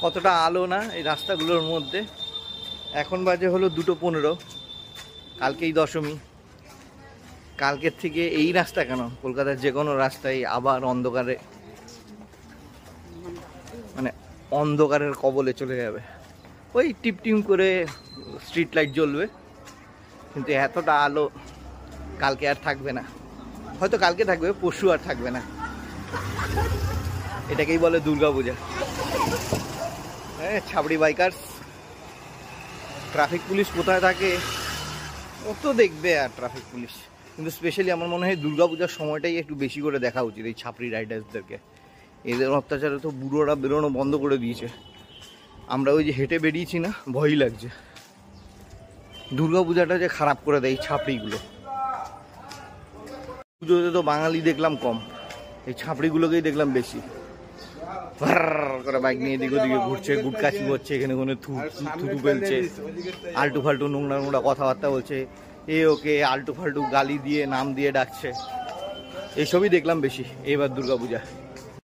কতটা আলো না এই রাস্তাগুলোর মধ্যে। এখন বাজে হলো 2:15। কালকেই দশমী। কালকের থেকে এই রাস্তা কেন, কলকাতার যে কোনো রাস্তায় আবার অন্ধকারে, মানে অন্ধকারের কবলে চলে যাবে। ওই টিম করে স্ট্রিট লাইট জ্বলবে, কিন্তু এতটা আলো কালকে আর থাকবে না। হয়তো কালকে থাকবে, পরশু আর থাকবে না। এটাকেই বলে দুর্গাপূজা। হ্যাঁ, ছাবড়ি বাইকার্স। ট্রাফিক পুলিশ কোথায় থাকে অত দেখবে আর ট্রাফিক পুলিশ, কিন্তু স্পেশালি আমার মনে হয় দুর্গাপূজার সময়টাই একটু বেশি করে দেখা উচিত এই ছাপড়ি রাইডার্সদেরকে। এদের অত্যাচারে তো বুড়োরা বেরোনো বন্ধ করে দিয়েছে। আমরা ওই যে হেঁটে বেরিয়েছি না, ভয়ই লাগছে। দুর্গাপূজাটা যে খারাপ করে দেয় এই ছাপড়িগুলো। পুজোতে তো বাঙালি দেখলাম কম, এই ছাপড়িগুলোকেই দেখলাম বেশি। করে বাইক নিয়ে এদিক ওদিকে ঘুরছে, গুটকাচি করছে, এখানে কোনো থুতু ফেলছে, আল্টু ফাল্টু নোংরা নোংরা কথাবার্তা বলছে, এ ওকে আল্টু ফাল্টু গালি দিয়ে নাম দিয়ে ডাকছে। এইসবই দেখলাম বেশি এবার দুর্গাপূজা।